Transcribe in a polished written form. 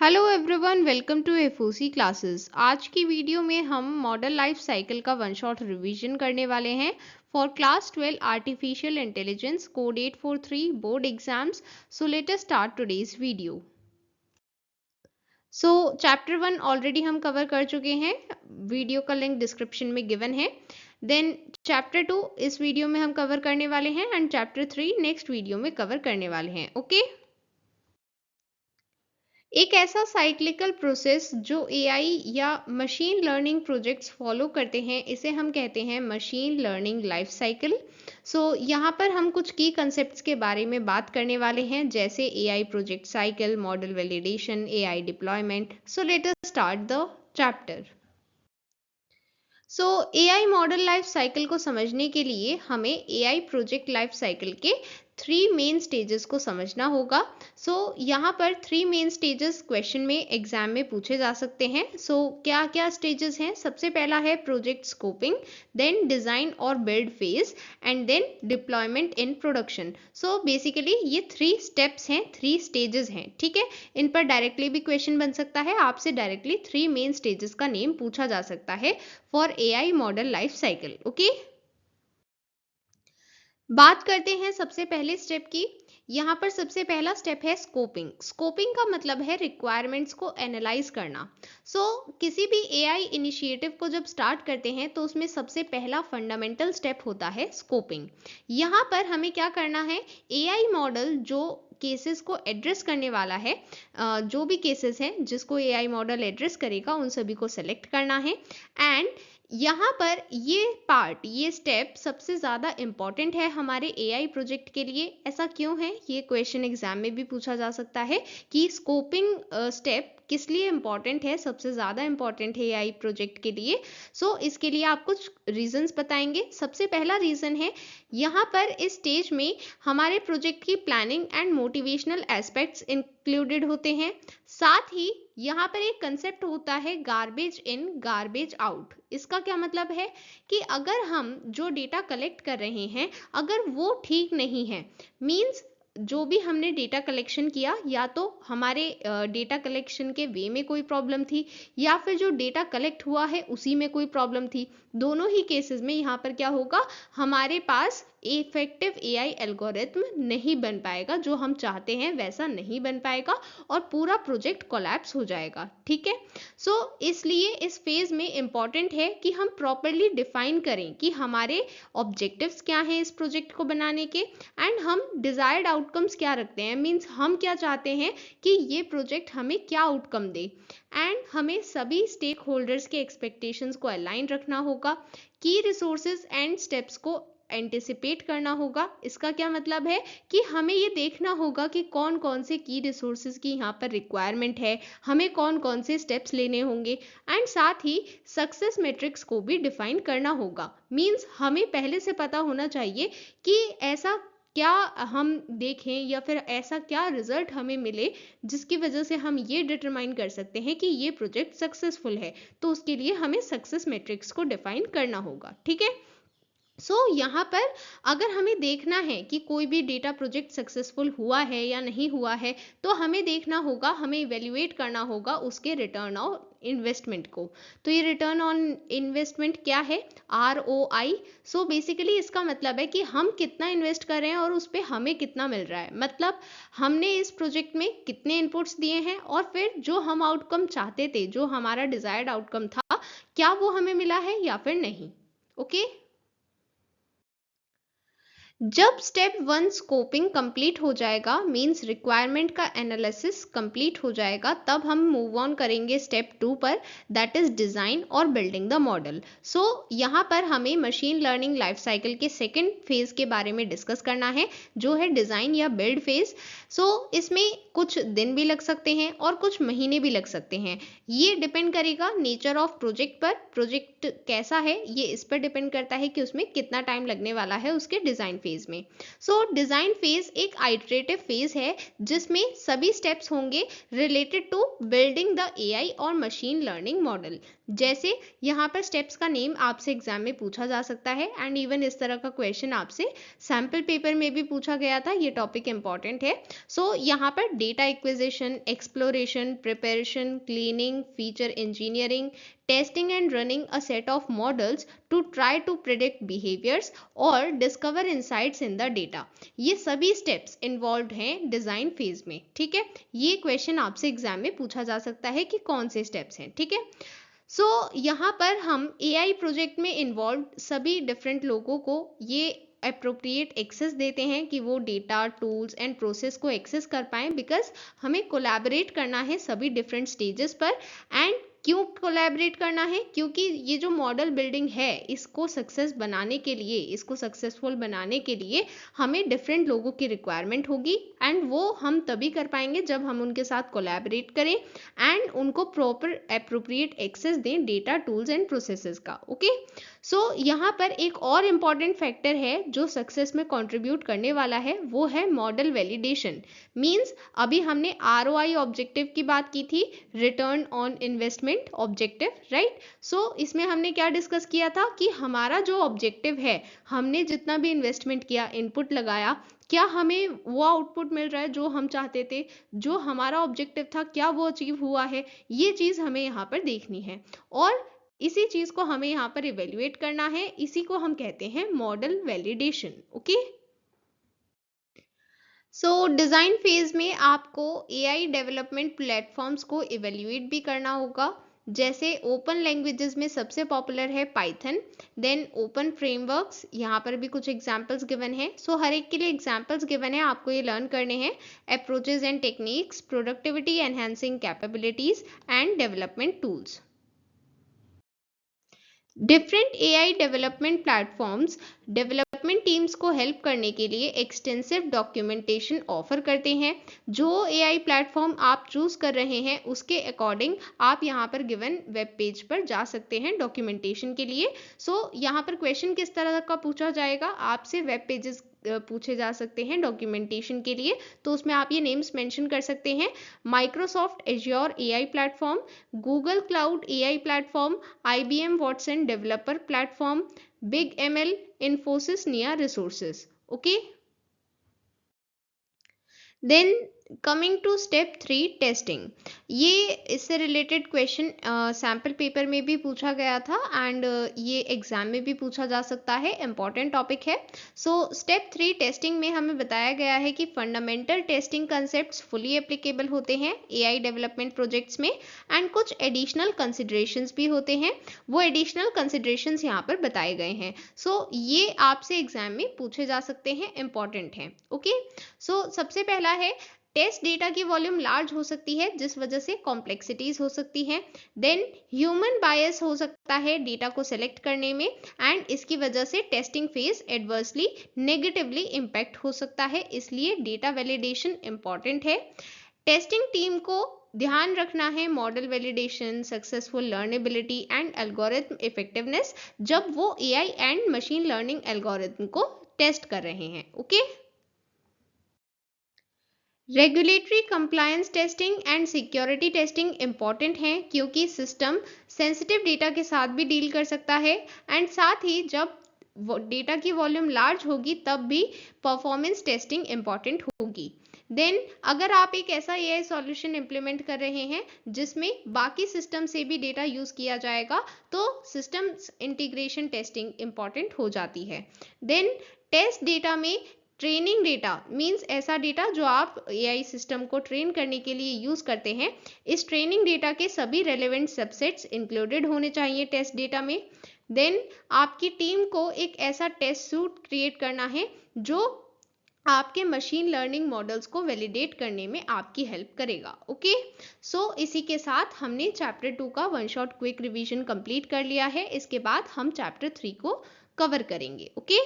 Hello everyone, welcome to FOC classes. आज की video में हम मॉडल लाइफ साइकिल का वन शॉट रिवीजन करने वाले हैं for class 12 artificial intelligence code 843 board exams. So let us start today's video. So chapter 1 already हम cover कर चुके हैं, वीडियो का लिंक डिस्क्रिप्शन में गिवन है। देन चैप्टर 2 इस वीडियो में हम कवर करने वाले हैं एंड चैप्टर 3 नेक्स्ट वीडियो में कवर करने वाले हैं। ओके एक ऐसा साइक्लिकल प्रोसेस जो एआई या मशीन लर्निंग प्रोजेक्ट्स फॉलो करते हैं, इसे हम कहते हैं मशीन लर्निंग लाइफ साइकिल। सो यहाँ पर हम कुछ की कंसेप्ट्स के बारे में बात करने वाले हैं, जैसे AI project cycle, model validation, AI deployment. So let us start the chapter. So AI model life cycle को समझने के लिए हमें एआई प्रोजेक्ट लाइफ साइकिल के 3 मेन स्टेजेस को समझना होगा। यहाँ पर 3 मेन स्टेजेस क्वेश्चन में एग्जाम में पूछे जा सकते हैं। क्या क्या स्टेजेस हैं? सबसे पहला है प्रोजेक्ट स्कोपिंग, देन डिजाइन और build phase and then deployment in production. Basically ये 3 स्टेप्स हैं, 3 स्टेजेस हैं, ठीक है। इन पर डायरेक्टली भी क्वेश्चन बन सकता है, आपसे डायरेक्टली 3 मेन स्टेजेस का नेम पूछा जा सकता है for AI model life cycle. Okay, बात करते हैं सबसे पहले स्टेप की। यहाँ पर सबसे पहला स्टेप है स्कोपिंग। स्कोपिंग का मतलब है रिक्वायरमेंट्स को एनालाइज करना। किसी भी एआई इनिशिएटिव को जब स्टार्ट करते हैं तो उसमें सबसे पहला फंडामेंटल स्टेप होता है स्कोपिंग। यहाँ पर हमें क्या करना है, एआई मॉडल जो केसेस को एड्रेस करने वाला है, जो भी केसेस हैं जिसको एआई मॉडल एड्रेस करेगा उन सभी को सेलेक्ट करना है। एंड यहाँ पर ये स्टेप सबसे ज़्यादा इम्पॉर्टेंट है हमारे एआई प्रोजेक्ट के लिए। ऐसा क्यों है? ये क्वेश्चन एग्जाम में भी पूछा जा सकता है कि स्कोपिंग स्टेप किस लिए इम्पॉर्टेंट है, सबसे ज़्यादा इम्पॉर्टेंट है एआई प्रोजेक्ट के लिए। इसके लिए आप कुछ रीजंस बताएंगे। सबसे पहला रीज़न है, यहाँ पर इस स्टेज में हमारे प्रोजेक्ट की planning and motivational aspects included होते हैं। साथ ही यहाँ पर एक कंसेप्ट होता है गार्बेज इन गार्बेज आउट। इसका क्या मतलब है कि अगर हम जो डेटा कलेक्ट कर रहे हैं अगर वो ठीक नहीं है, मींस जो भी हमने डेटा कलेक्शन किया या तो हमारे डेटा कलेक्शन के वे में कोई प्रॉब्लम थी या फिर जो डेटा कलेक्ट हुआ है उसी में कोई प्रॉब्लम थी, दोनों ही केसेस में यहाँ पर क्या होगा, हमारे पास इफेक्टिव एआई एल्गोरिथम नहीं बन पाएगा, जो हम चाहते हैं वैसा नहीं बन पाएगा और पूरा प्रोजेक्ट कोलैप्स हो जाएगा। ठीक है, इसलिए इस फेज में इंपॉर्टेंट है कि हम प्रॉपरली डिफाइन करें कि हमारे ऑब्जेक्टिव्स क्या हैं इस प्रोजेक्ट को बनाने के एंड हम डिजायर्ड आउटकम्स क्या रखते हैं, मीन्स हम क्या चाहते हैं कि ये प्रोजेक्ट हमें क्या आउटकम दे। एंड हमें सभी स्टेक होल्डर्स के एक्सपेक्टेशंस को अलाइन रखना होगा, की रिसोर्सेज एंड स्टेप्स को एंटिसिपेट करना होगा। इसका क्या मतलब है कि हमें ये देखना होगा कि कौन कौन से की रिसोर्सेज की यहाँ पर रिक्वायरमेंट है, हमें कौन कौन से स्टेप्स लेने होंगे एंड साथ ही सक्सेस मैट्रिक्स को भी डिफाइन करना होगा। मींस हमें पहले से पता होना चाहिए कि ऐसा क्या हम देखें या फिर ऐसा क्या रिजल्ट हमें मिले जिसकी वजह से हम ये डिटरमाइन कर सकते हैं कि ये प्रोजेक्ट सक्सेसफुल है। तो उसके लिए हमें सक्सेस मैट्रिक्स को डिफाइन करना होगा। ठीक है, यहाँ पर अगर हमें देखना है कि कोई भी डेटा प्रोजेक्ट सक्सेसफुल हुआ है या नहीं हुआ है, तो हमें देखना होगा, हमें इवेल्युएट करना होगा उसके रिटर्न ऑन इन्वेस्टमेंट को। तो ये रिटर्न ऑन इन्वेस्टमेंट क्या है? ROI। बेसिकली इसका मतलब है कि हम कितना इन्वेस्ट कर रहे हैं और उस पर हमें कितना मिल रहा है, मतलब हमने इस प्रोजेक्ट में कितने इनपुट्स दिए हैं और फिर जो हम आउटकम चाहते थे, जो हमारा डिजायर्ड आउटकम था, क्या वो हमें मिला है या फिर नहीं। ओके, जब स्टेप 1 स्कोपिंग कंप्लीट हो जाएगा, मींस रिक्वायरमेंट का एनालिसिस कंप्लीट हो जाएगा, तब हम मूव ऑन करेंगे स्टेप 2 पर, दैट इज डिजाइन और बिल्डिंग द मॉडल। यहाँ पर हमें मशीन लर्निंग लाइफ साइकिल के सेकेंड फेज के बारे में डिस्कस करना है, जो है डिजाइन या बिल्ड फेज। इसमें कुछ दिन भी लग सकते हैं और कुछ महीने भी लग सकते हैं, ये डिपेंड करेगा नेचर ऑफ प्रोजेक्ट पर। प्रोजेक्ट कैसा है ये इस पर डिपेंड करता है कि उसमें कितना टाइम लगने वाला है उसके डिजाइन फेज फेज में। सो डिजाइन फेज एक आइटरेटिव फेज है जिसमें सभी स्टेप्स होंगे related to building the AI और मशीन लर्निंग मॉडल। जैसे यहाँ पर स्टेप्स का नेम आपसे एग्जाम में पूछा जा सकता है, एंड इवन इस तरह का क्वेश्चन आपसे सैम्पल पेपर में भी पूछा गया था, ये टॉपिक इंपॉर्टेंट है। सो यहाँ पर data acquisition, exploration, preparation, cleaning, feature engineering, testing and running a set of models to try to predict behaviours और discover insights in the data, ये सभी स्टेप्स इन्वॉल्व हैं डिजाइन फेज में। ठीक है, ये क्वेश्चन आपसे एग्जाम में पूछा जा सकता है कि कौन से स्टेप्स हैं। ठीक है, सो यहाँ पर हम एआई प्रोजेक्ट में इन्वॉल्व सभी डिफरेंट लोगों को ये अप्रोप्रिएट एक्सेस देते हैं कि वो डेटा, टूल्स एंड प्रोसेस को एक्सेस कर पाएं, बिकॉज हमें कोलैबोरेट करना है सभी डिफरेंट स्टेजेस पर। एंड क्यों कोलैबोरेट करना है? क्योंकि ये जो मॉडल बिल्डिंग है इसको सक्सेस बनाने के लिए, इसको सक्सेसफुल बनाने के लिए हमें डिफरेंट लोगों की रिक्वायरमेंट होगी, एंड वो हम तभी कर पाएंगे जब हम उनके साथ कोलैबोरेट करें एंड उनको प्रॉपर अप्रोप्रिएट एक्सेस दें डेटा, टूल्स एंड प्रोसेसेस का। ओके, सो यहाँ पर एक और इम्पॉर्टेंट फैक्टर है जो सक्सेस में कंट्रीब्यूट करने वाला है, वो है मॉडल वैलिडेशन। मींस अभी हमने आरओआई ऑब्जेक्टिव की बात की थी, return on investment objective, right. So इसमें हमने क्या डिस्कस किया था कि हमारा जो ऑब्जेक्टिव है, हमने जितना भी इन्वेस्टमेंट किया, इनपुट लगाया, क्या हमें वो आउटपुट मिल रहा है जो हम चाहते थे, जो हमारा ऑब्जेक्टिव था, क्या वो अचीव हुआ है, ये चीज हमें यहाँ पर देखनी है और इसी चीज को हमें यहाँ पर इवेल्युएट करना है। इसी को हम कहते हैं मॉडल वैलिडेशन। ओके, सो डिजाइन फेज में आपको एआई डेवलपमेंट प्लेटफॉर्म्स को इवेल्युएट भी करना होगा। जैसे ओपन लैंग्वेजेस में सबसे पॉपुलर है पाइथन, देन ओपन फ्रेमवर्क्स, यहाँ पर भी कुछ एग्जांपल्स गिवन है। सो हर एक के लिए एग्जांपल्स गिवन है, आपको ये लर्न करने हैं। Approaches and techniques, productivity enhancing capabilities and development tools. Different AI development platforms development teams को हेल्प करने के लिए एक्सटेंसिव डॉक्यूमेंटेशन ऑफर करते हैं। जो एआई प्लेटफॉर्म आप चूज कर रहे हैं उसके अकॉर्डिंग आप यहाँ पर गिवन वेब पेज पर जा सकते हैं डॉक्यूमेंटेशन के लिए। सो यहाँ पर क्वेश्चन किस तरह का पूछा जाएगा, आपसे वेब पेजेस पूछे जा सकते हैं डॉक्यूमेंटेशन के लिए, तो उसमें आप ये नेम्स मेंशन कर सकते हैं: Microsoft Azure AI platform, Google cloud AI platform, IBM Watson developer platform, big ML, Infosys Nia resources. Okay, then coming to step 3 testing, ये इससे रिलेटेड क्वेश्चन सैम्पल पेपर में भी पूछा गया था एंड ये एग्जाम में भी पूछा जा सकता है, इंपॉर्टेंट टॉपिक है। सो स्टेप 3 टेस्टिंग में हमें बताया गया है कि fundamental testing concepts fully applicable होते हैं एआई डेवलपमेंट प्रोजेक्ट्स में, एंड कुछ एडिशनल कंसिडरेशंस भी होते हैं, वो एडिशनल कंसिडरेशंस यहाँ पर बताए गए हैं। सो ये आपसे एग्जाम में पूछे जा सकते हैं, इंपॉर्टेंट हैं। ओके, सो सबसे पहला है टेस्ट डेटा की वॉल्यूम लार्ज हो सकती है जिस वजह से कॉम्प्लेक्सिटीज हो सकती हैं। देन ह्यूमन बायस हो सकता है डेटा को सिलेक्ट करने में, एंड इसकी वजह से testing phase adversely negatively impact हो सकता है, इसलिए डेटा वैलिडेशन इंपॉर्टेंट है। टेस्टिंग टीम को ध्यान रखना है model validation, successful लर्नेबिलिटी and algorithm effectiveness जब वो AI and machine learning algorithm को टेस्ट कर रहे हैं। Okay, regulatory compliance testing and security testing important हैं क्योंकि सिस्टम सेंसिटिव डेटा के साथ भी डील कर सकता है, एंड साथ ही जब डेटा की वॉल्यूम लार्ज होगी तब भी परफॉर्मेंस टेस्टिंग इंपॉर्टेंट होगी। देन अगर आप एक ऐसा एआई सॉल्यूशन इंप्लीमेंट कर रहे हैं जिसमें बाकी सिस्टम से भी डेटा यूज किया जाएगा तो सिस्टम इंटीग्रेशन टेस्टिंग इंपॉर्टेंट हो जाती है। देन टेस्ट डेटा में ट्रेनिंग डेटा मींस ऐसा डेटा जो आप एआई सिस्टम को ट्रेन करने के लिए यूज करते हैं, इस ट्रेनिंग डेटा के सभी रेलेवेंट सबसेट्स इंक्लूडेड होने चाहिए टेस्ट डेटा में। देन आपकी टीम को एक ऐसा टेस्ट सूट क्रिएट करना है जो आपके मशीन लर्निंग मॉडल्स को वैलिडेट करने में आपकी हेल्प करेगा। ओके, सो इसी के साथ हमने चैप्टर 2 का one shot quick revision complete कर लिया है। इसके बाद हम चैप्टर 3 को कवर करेंगे। ओके।